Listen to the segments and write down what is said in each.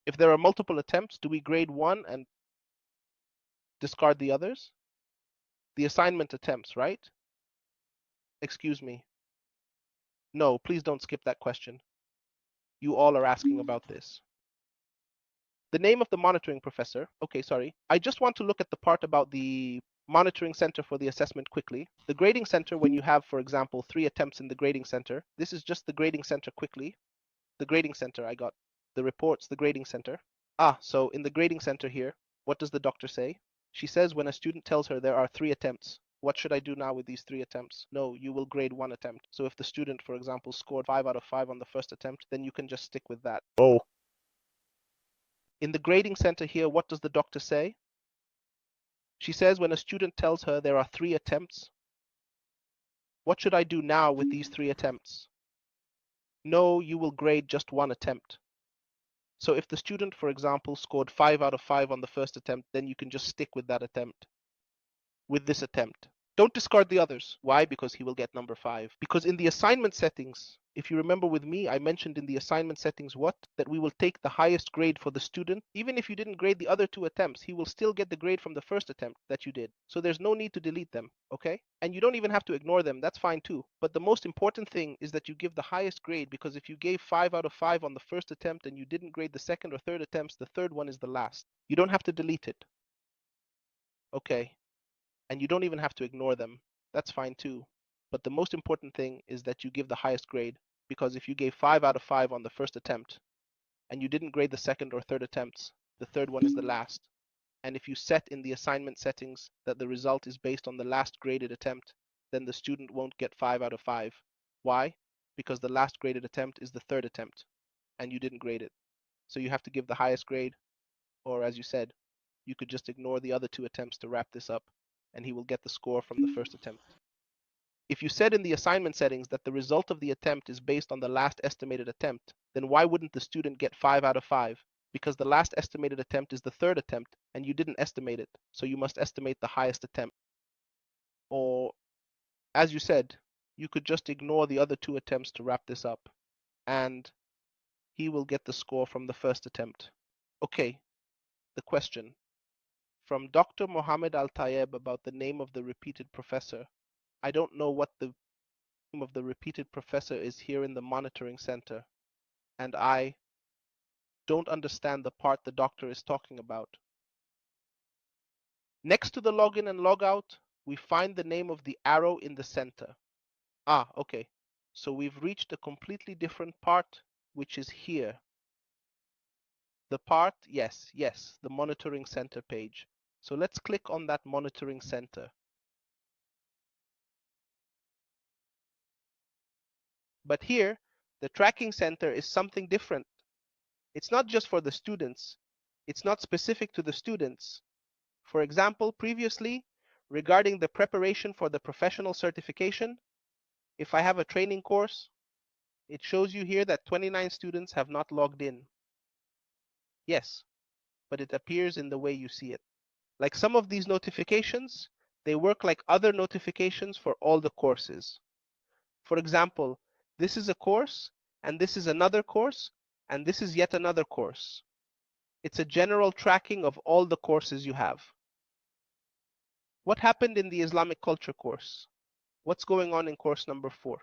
If there are multiple attempts, do we grade one and discard the others? The assignment attempts, right? Excuse me. No, please don't skip that question. You all are asking about this. The name of the monitoring professor. Okay, sorry. I just want to look at the part about the monitoring center for the assessment quickly. The grading center, when you have, for example, 3 attempts in the grading center, this is just the grading center quickly. The grading center, I got the reports, the grading center. So in the grading center here, what does the doctor say? She says when a student tells her there are 3 attempts, what should I do now with these 3 attempts? No, you will grade 1 attempt. So if the student, for example, scored 5 out of 5 on the first attempt, then you can just stick with that. Oh. In the grading center here, what does the doctor say? She says when a student tells her there are 3 attempts, what should I do now with these 3 attempts? No, you will grade just 1 attempt. So if the student, for example, scored 5 out of 5 on the first attempt, then you can just stick with that attempt, with this attempt. Don't discard the others. Why? Because he will get number 5. Because in the assignment settings, if you remember with me, I mentioned in the assignment settings what? That we will take the highest grade for the student. Even if you didn't grade the other 2 attempts, he will still get the grade from the first attempt that you did. So there's no need to delete them, okay? And you don't even have to ignore them. That's fine too. But the most important thing is that you give the highest grade, because if you gave 5 out of 5 on the first attempt and you didn't grade the second or third attempts, the third one is the last. You don't have to delete it. Okay. And you don't even have to ignore them. That's fine too. But the most important thing is that you give the highest grade, because if you gave 5 out of 5 on the first attempt and you didn't grade the second or third attempts, the third one is the last. And if you set in the assignment settings that the result is based on the last graded attempt, then the student won't get 5 out of 5. Why? Because the last graded attempt is the third attempt and you didn't grade it. So you have to give the highest grade, or as you said, you could just ignore the other 2 attempts to wrap this up, and he will get the score from the first attempt. If you said in the assignment settings that the result of the attempt is based on the last estimated attempt, then why wouldn't the student get 5 out of 5? Because the last estimated attempt is the third attempt, and you didn't estimate it, so you must estimate the highest attempt. Or, as you said, you could just ignore the other 2 attempts to wrap this up, and he will get the score from the first attempt. Okay, the question. From Dr. Mohammed Al-Tayeb about the name of the repeated professor. I don't know what the name of the repeated professor is here in the monitoring center, and I don't understand the part the doctor is talking about. Next to the login and logout, we find the name of the arrow in the center. Okay. So we've reached a completely different part, which is here. The part, yes, the monitoring center page. So let's click on that monitoring center. But here, the tracking center is something different. It's not just for the students. It's not specific to the students. For example, previously, regarding the preparation for the professional certification, if I have a training course, it shows you here that 29 students have not logged in. Yes, but it appears in the way you see it. Like some of these notifications, they work like other notifications for all the courses. For example, this is a course, and this is another course, and this is yet another course. It's a general tracking of all the courses you have. What happened in the Islamic culture course? What's going on in course number 4?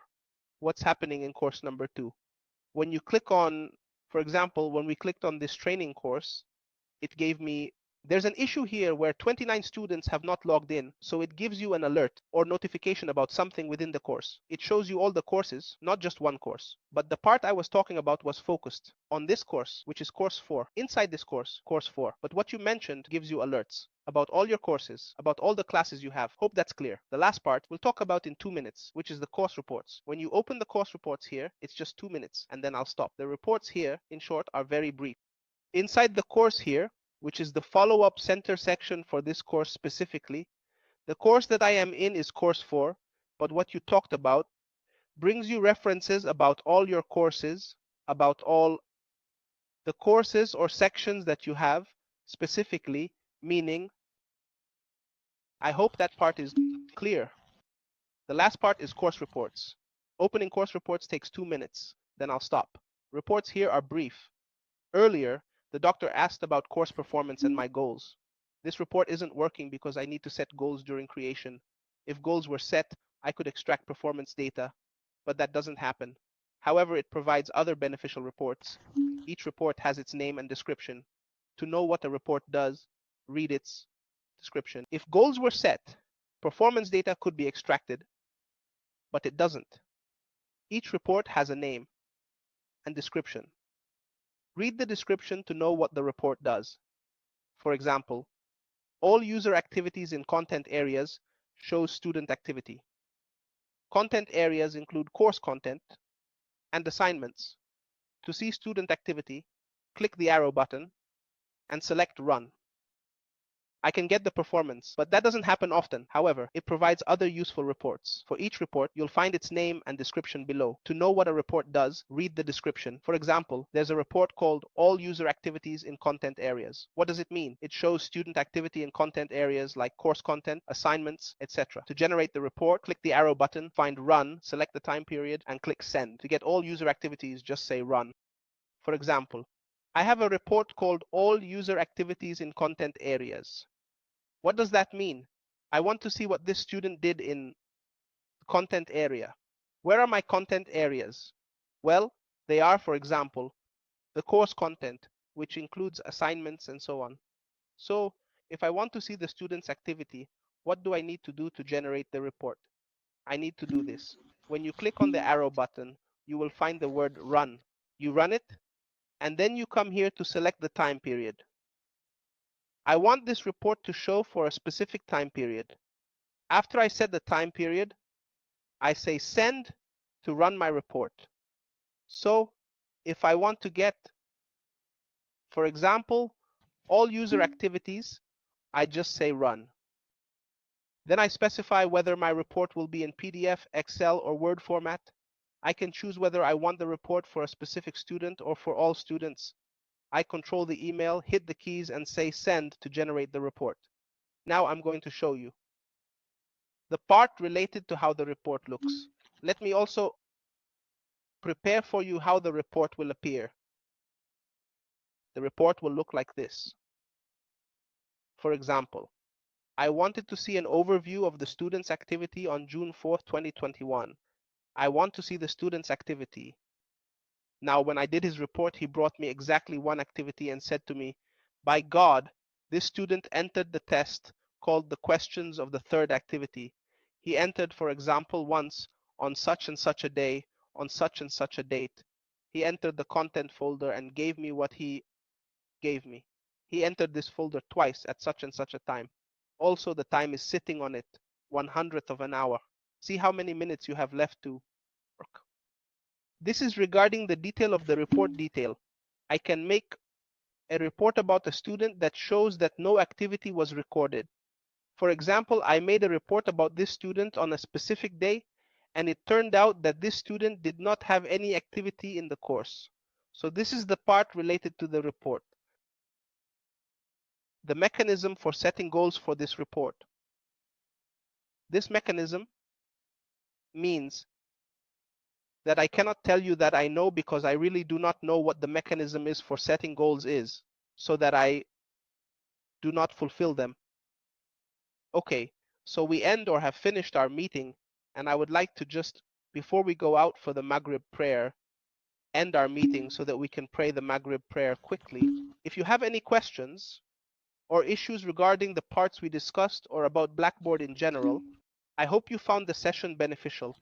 What's happening in course number 2? When you click on, for example, when we clicked on this training course, it gave me, there's an issue here where 29 students have not logged in, so it gives you an alert or notification about something within the course. It shows you all the courses, not just one course. But the part I was talking about was focused on this course, which is course 4. Inside this course, course 4. But what you mentioned gives you alerts about all your courses, about all the classes you have. Hope that's clear. The last part we'll talk about in 2 minutes, which is the course reports. When you open the course reports here, it's just 2 minutes, and then I'll stop. The reports here, in short, are very brief. Inside the course here, which is the follow-up center section for this course specifically, the course that I am in is course 4, but what you talked about brings you references about all your courses, about all the courses or sections that you have specifically, meaning, I hope that part is clear. The last part is course reports. Opening course reports takes 2 minutes, then I'll stop. Reports here are brief. Earlier, The doctor asked about course performance and my goals. This report isn't working because I need to set goals during creation. If goals were set, I could extract performance data, but that doesn't happen. However, it provides other beneficial reports. Each report has its name and description. To know what a report does, read its description. If goals were set, performance data could be extracted, but it doesn't. Each report has a name and description. Read the description to know what the report does. For example, all user activities in content areas shows student activity. Content areas include course content and assignments. To see student activity, click the arrow button and select Run. I can get the performance, but that doesn't happen often. However, it provides other useful reports. For each report, you'll find its name and description below. To know what a report does, read the description. For example, there's a report called All User Activities in Content Areas. What does it mean? It shows student activity in content areas like course content, assignments, etc. To generate the report, click the arrow button, find Run, select the time period, and click Send. To get all user activities, just say Run. For example, I have a report called All User Activities in Content Areas. What does that mean? I want to see what this student did in the content area. Where are my content areas? Well, they are, for example, the course content, which includes assignments and so on. So if I want to see the student's activity, what do I need to do to generate the report? I need to do this. When you click on the arrow button, you will find the word Run. You run it, and then you come here to select the time period. I want this report to show for a specific time period. After I set the time period, I say Send to run my report. So if I want to get, for example, all user activities, I just say Run. Then I specify whether my report will be in PDF, Excel, or Word format. I can choose whether I want the report for a specific student or for all students. I control the email, hit the keys, and say Send to generate the report. Now I'm going to show you the part related to how the report looks. Let me also prepare for you how the report will appear. The report will look like this. For example, I wanted to see an overview of the student's activity on June 4th, 2021. I want to see the student's activity. Now, when I did his report, he brought me exactly one activity and said to me, by God, this student entered the test called the questions of the third activity. He entered, for example, once on such and such a day, on such and such a date. He entered the content folder and gave me what he gave me. He entered this folder twice at such and such a time. Also, the time is sitting on it, 1/100th of an hour. See how many minutes you have left to work. This is regarding the detail of the report detail. I can make a report about a student that shows that no activity was recorded. For example, I made a report about this student on a specific day, and it turned out that this student did not have any activity in the course. So this is the part related to the report. The mechanism for setting goals for this report. This mechanism means that I cannot tell you that I know because I really do not know what the mechanism is for setting goals is, so that I do not fulfill them. Okay, so we end or have finished our meeting, and I would like to just, before we go out for the Maghrib prayer, end our meeting so that we can pray the Maghrib prayer quickly. If you have any questions or issues regarding the parts we discussed or about Blackboard in general, I hope you found the session beneficial.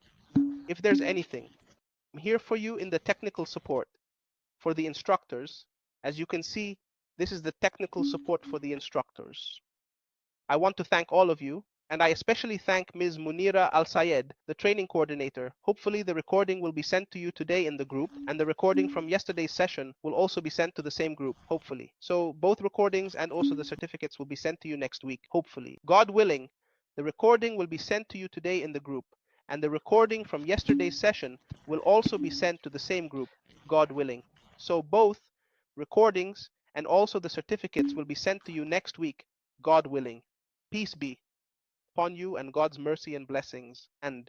If there's anything, I'm here for you in the technical support. For the instructors, as you can see, this is the technical support for the instructors. I want to thank all of you, and I especially thank Ms. Munira Al-Sayed, the training coordinator. Hopefully the recording will be sent to you today in the group, and the recording from yesterday's session will also be sent to the same group, hopefully. So both recordings and also the certificates will be sent to you next week, hopefully. God willing, the recording will be sent to you today in the group, and the recording from yesterday's session will also be sent to the same group, God willing. So both recordings and also the certificates will be sent to you next week, God willing. Peace be upon you and God's mercy and blessings, and